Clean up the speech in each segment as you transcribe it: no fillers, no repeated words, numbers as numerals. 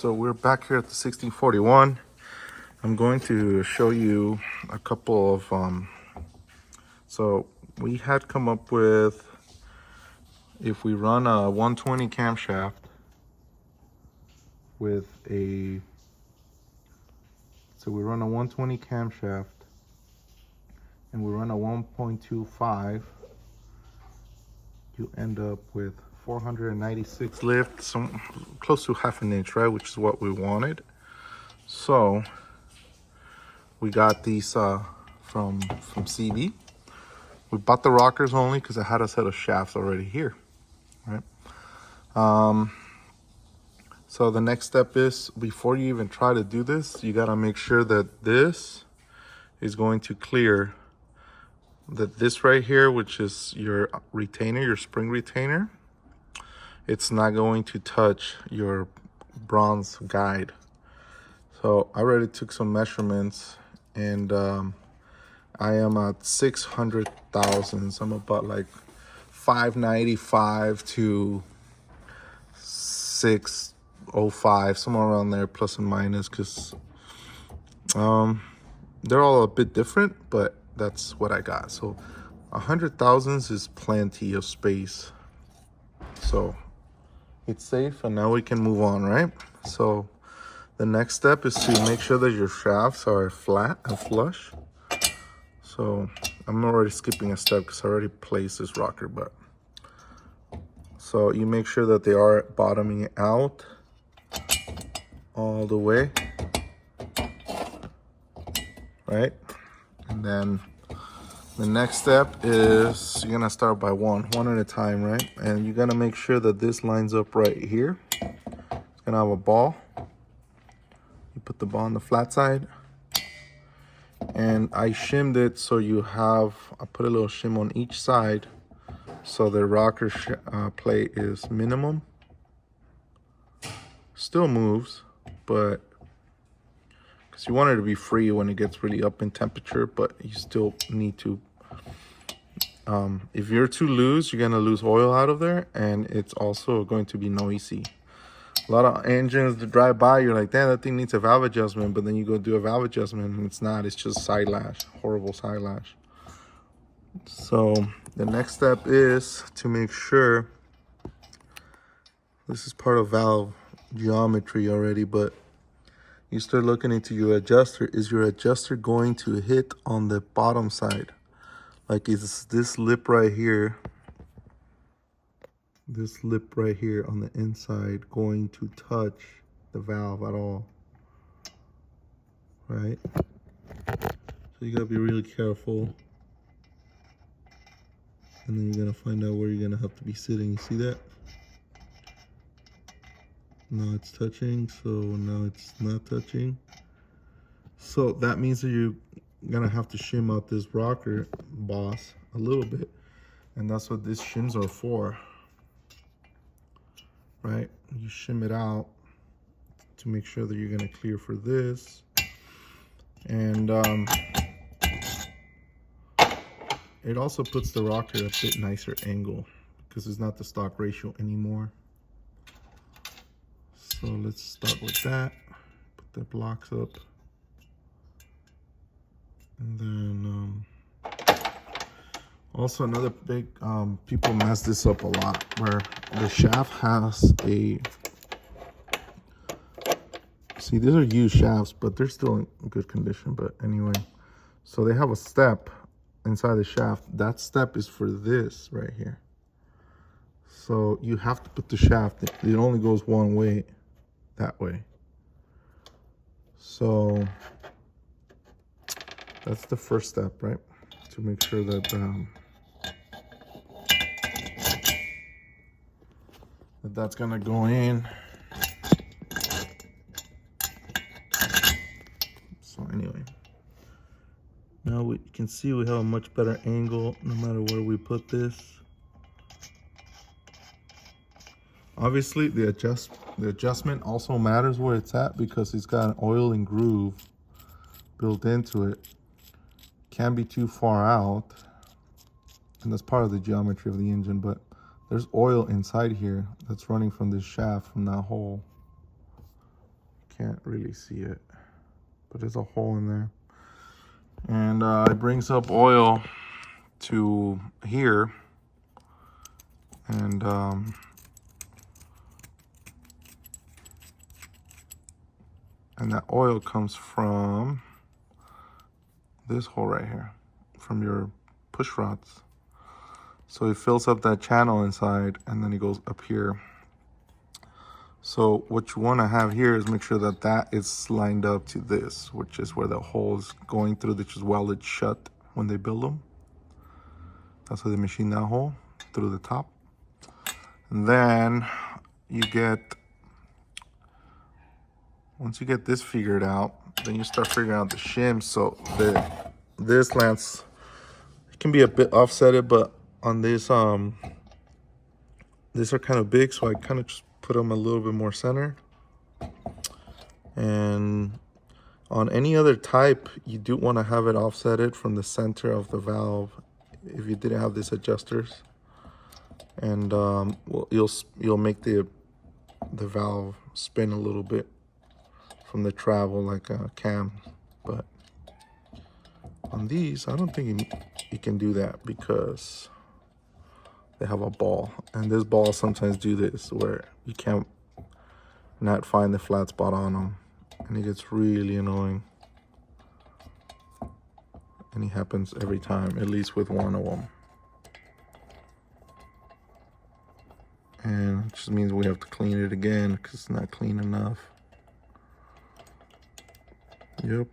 so we're back here at the 1641. I'm going to show you a couple of, so we had come up with, if we run a 120 camshaft with a, so we run a 120 camshaft and we run a 1.25, you end up with 496 lift, some close to half an inch, right? Which is what we wanted. So we got these from CB. We bought the rockers only because I had a set of shafts already here, right? So the next step is, before you even try to do this, you gotta make sure that this is going to clear, that this right here, which is your retainer, your spring retainer, it's not going to touch your bronze guide. So I already took some measurements, and I am at 600 thousandths. I'm about like 595 to 605, somewhere around there, plus and minus, because they're all a bit different, but that's what I got. So 100 thousandths is plenty of space. So it's safe, and now we can move on, right? So the next step is to make sure that your shafts are flat and flush. So I'm already skipping a step because I already placed this rocker, but so you make sure that they are bottoming out all the way, right? And then the next step is you're gonna start by one at a time, right? And you gotta make sure that this lines up right here. It's gonna have a ball. You put the ball on the flat side, and I shimmed it so you have, I put a little shim on each side so the rocker plate is minimum. Still moves, but because you want it to be free when it gets really up in temperature, but you still need to, if you're too loose, you're gonna lose oil out of there, and it's also going to be noisy. A lot of engines that drive by, you're like, damn, that thing needs a valve adjustment, but then you go do a valve adjustment and it's not, it's just side lash, horrible side lash. So the next step is to make sure, this is part of valve geometry already, but you start looking into your adjuster. Is your adjuster going to hit on the bottom side? Like, is this lip right here, this lip right here on the inside going to touch the valve at all, right? So you gotta be really careful, and then you're gonna find out where you're gonna have to be sitting. You see that? Now it's touching, so now it's not touching. So that means that you're gonna have to shim out this rocker boss a little bit, and that's what these shims are for, right? You shim it out to make sure that you're gonna clear for this, and it also puts the rocker at a bit nicer angle because it's not the stock ratio anymore. So let's start with that. Put the blocks up, and then also another big, people mess this up a lot, where the shaft has a, see, these are used shafts, but they're still in good condition. But anyway, so they have a step inside the shaft. That step is for this right here. So you have to put the shaft, it only goes one way, that way. So that's the first step, right? To make sure that that's gonna go in. So anyway, now we can see we have a much better angle no matter where we put this. Obviously the adjustment also matters where it's at, because it's got an oil and groove built into it. Can't be too far out, and that's part of the geometry of the engine, but there's oil inside here that's running from this shaft, from that hole. can't really see it, but there's a hole in there. And it brings up oil to here. And that oil comes from this hole right here, from your push rods. So it fills up that channel inside, and then it goes up here. So what you want to have here is make sure that that is lined up to this, which is where the hole is going through, which is welded shut when they build them. That's why they machine that hole through the top. And then you get, once you get this figured out, then you start figuring out the shims. So this lance, it can be a bit offsetted, but on this, these are kind of big, so I kind of just put them a little bit more centered. And on any other type, you do want to have it offsetted from the center of the valve if you didn't have these adjusters. And well, you'll make the valve spin a little bit from the travel like a cam. But on these, I don't think you can do that because they have a ball, and this ball sometimes do this where you can't not find the flat spot on them, and it gets really annoying. And it happens every time, at least with one of them. And it just means we have to clean it again because it's not clean enough. Yep.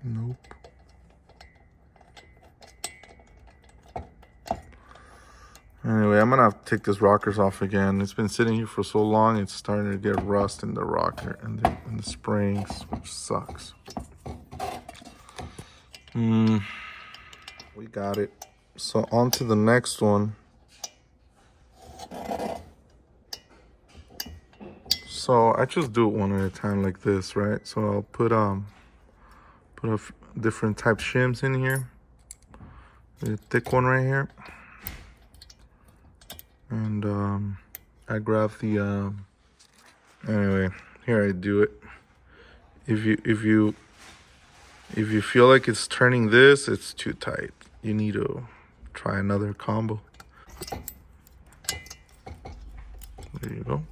Nope. Anyway, I'm gonna have to take this rockers off again. It's been sitting here for so long, it's starting to get rust in the rocker and the springs, which sucks. We got it. So on to the next one. So I just do it one at a time like this, right? So I'll put a different type shims in here. The thick one right here. And I grab the anyway, here I do it. If you feel like it's turning this, it's too tight. You need to try another combo. There you go.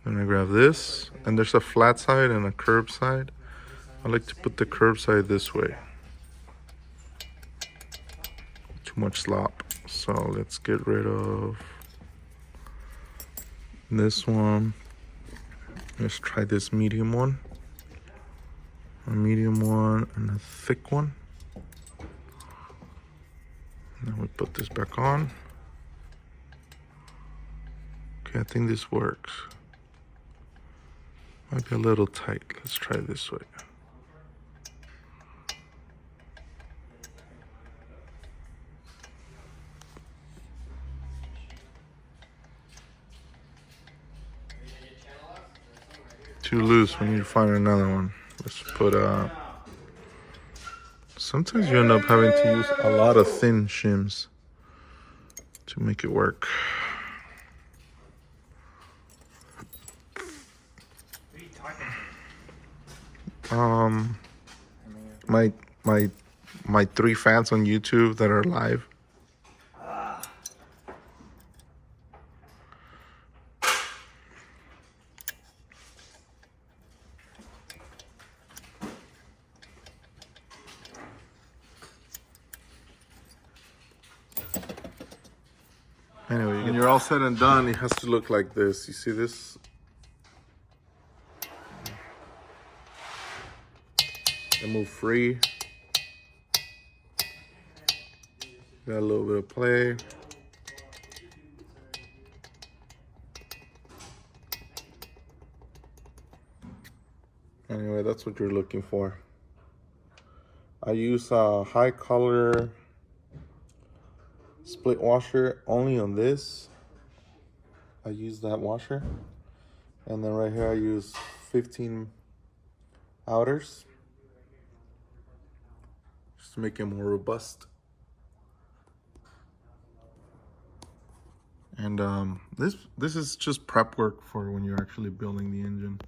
Then I grab this, and there's a flat side and a curved side. I like to put the curved side this way. Too much slop. So let's get rid of this one. Let's try this medium one. A medium one and a thick one. And then we put this back on. Okay, I think this works. Might be a little tight. Let's try it this way. Too loose, we need to find another one. Let's put sometimes you end up having to use a lot of thin shims to make it work. My 3 fans on YouTube that are live. Anyway, when you're all said and done, it has to look like this. You see this? They move free. Got a little bit of play. Anyway, that's what you're looking for. I use a high color split washer only on this. I use that washer. And then right here I use 15 outers. just to make it more robust. And this is just prep work for when you're actually building the engine.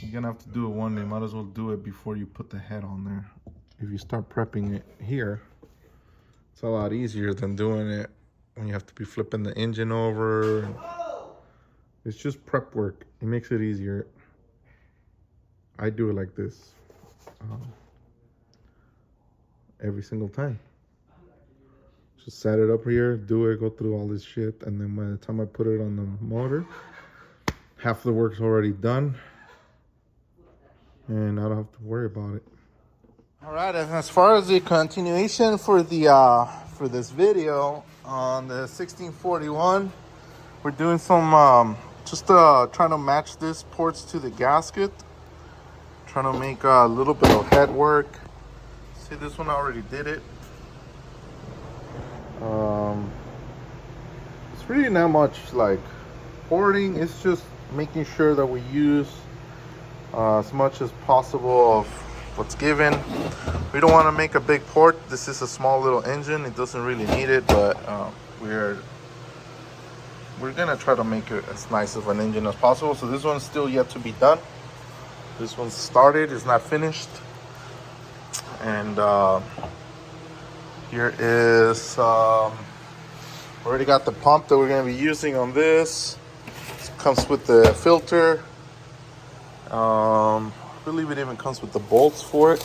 You're gonna have to do it one day. Might as well do it before you put the head on there. If you start prepping it here, it's a lot easier than doing it when you have to be flipping the engine over. It's just prep work. It makes it easier. I do it like this every single time. Just set it up here, do it, go through all this shit, and then by the time I put it on the motor, half the work's already done, and I don't have to worry about it. All right, and as far as the continuation for the for this video on the 1641, we're doing some just trying to match this ports to the gasket, trying to make a little bit of head work. See, this one I already did it. It's really not much like porting. It's just making sure that we use as much as possible of what's given. We don't want to make a big port. This is a small little engine. It doesn't really need it, but we're gonna try to make it as nice of an engine as possible. So this one's still yet to be done. This one's started, it's not finished. And here is already got the pump that we're going to be using on this. It comes with the filter. I believe it even comes with the bolts for it.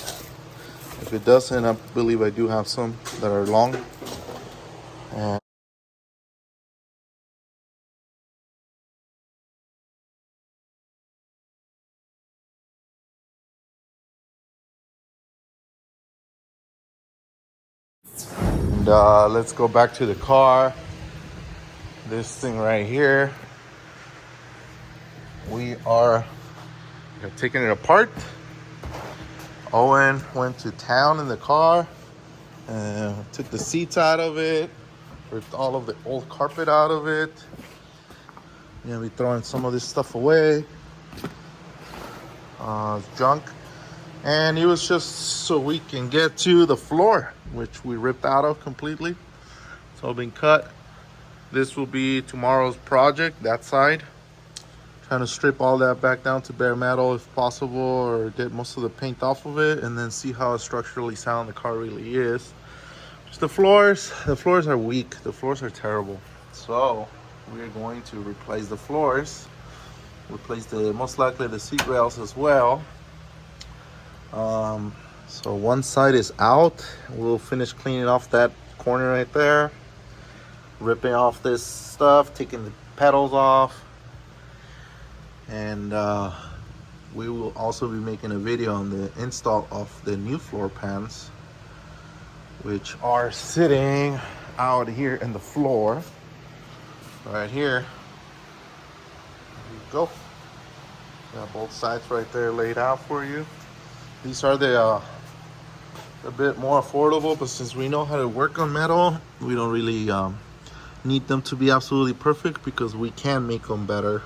If it doesn't, I believe I do have some that are long. And let's go back to the car. This thing right here, we are taking it apart. Owen went to town in the car and took the seats out of it, ripped all of the old carpet out of it. You know, we throwing some of this stuff away, junk. And it was just so we can get to the floor, which we ripped out of completely. It's all been cut. This will be tomorrow's project, that side. Trying to strip all that back down to bare metal if possible, or get most of the paint off of it, and then see how structurally sound the car really is. Just the floors are weak. The floors are terrible. So we're going to replace the floors, replace most likely the seat rails as well. So one side is out. We'll finish cleaning off that corner right there, ripping off this stuff, taking the pedals off, and we will also be making a video on the install of the new floor pans, which are sitting out here in the floor right here. There you go. Got both sides right there laid out for you. These are a bit more affordable, but since we know how to work on metal, we don't really need them to be absolutely perfect, because we can make them better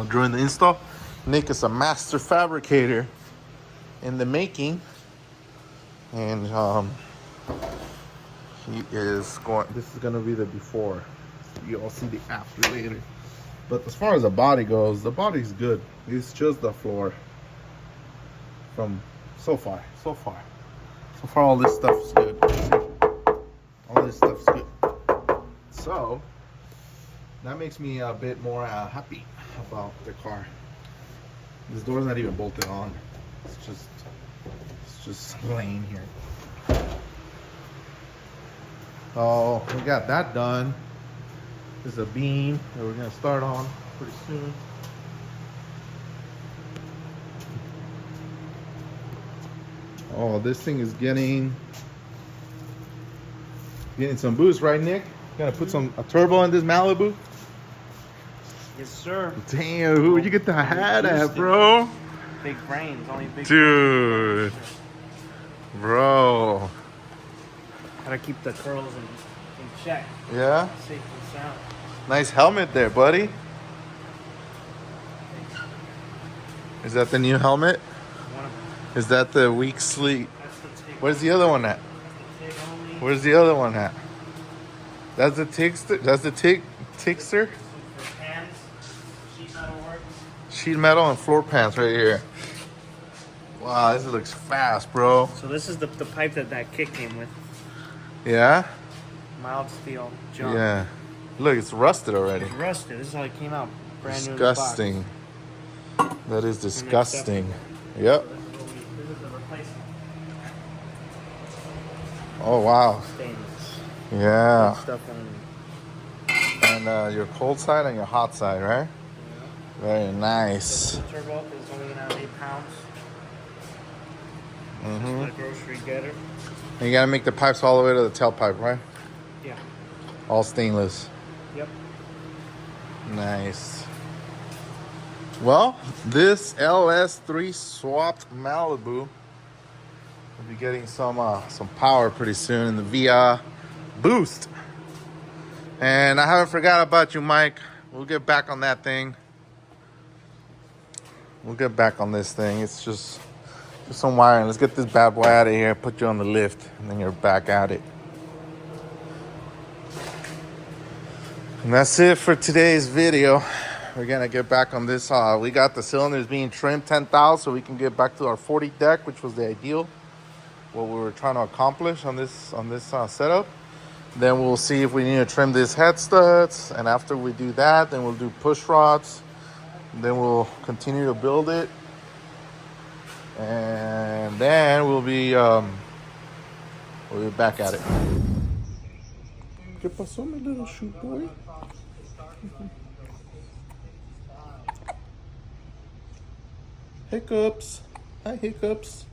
during the install. Nick is a master fabricator in the making, and this is gonna be the before. You'll see the after later. But as far as the body goes, the body's good. It's just the floor. From so far all this stuff's good. All this stuff's good. So that makes me a bit more happy about the car. This door's not even bolted on. It's just laying here. So we got that done. There's a beam that we're gonna start on pretty soon. Oh, this thing is getting some boost, right, Nick? Gonna put a turbo in this Malibu? Yes, sir. Damn, who'd you get the hat at, bro? Big brains, only big dude. Brains. Bro. Gotta keep the curls in check. Yeah? Safe and sound. Nice helmet there, buddy. Is that the new helmet? One of them. Is that the weak sleep? That's the Where's the other one at? Where's the other one at? That's the Tixter? That's the Tixter? For pans, sheet metal work. Sheet metal and floor pans right here. Wow, this looks fast, bro. So this is the pipe that kit came with. Yeah? Mild steel junk. Yeah. Look, it's rusted already. It's rusted. This is how it came out. Brand new in the box. Disgusting. That is disgusting. Yep. This is the replacement. Oh, wow. Stainless. Yeah. Stuff on. And your cold side and your hot side, right? Yeah. Very nice. The turbo is only gonna have 8 pounds. Mm-hmm. Just a grocery getter. And you gotta make the pipes all the way to the tailpipe, right? Yeah. All stainless. Yep. Nice. Well, this LS3 swapped Malibu will be getting some power pretty soon in the VIA boost. And I haven't forgot about you, Mike. We'll get back on that thing. We'll get back on this thing. It's just some wiring. Let's get this bad boy out of here, put you on the lift, and then you're back at it. And that's it for today's video. We're gonna get back on this. We got the cylinders being trimmed 10 thou, so we can get back to our 40 deck, which was the ideal, what we were trying to accomplish on this setup. Then we'll see if we need to trim these head studs, and after we do that, then we'll do push rods. Then we'll continue to build it, and then we'll be back at it. ¿Qué pasó, my little shoe boy? Hiccups. Hi, Hiccups.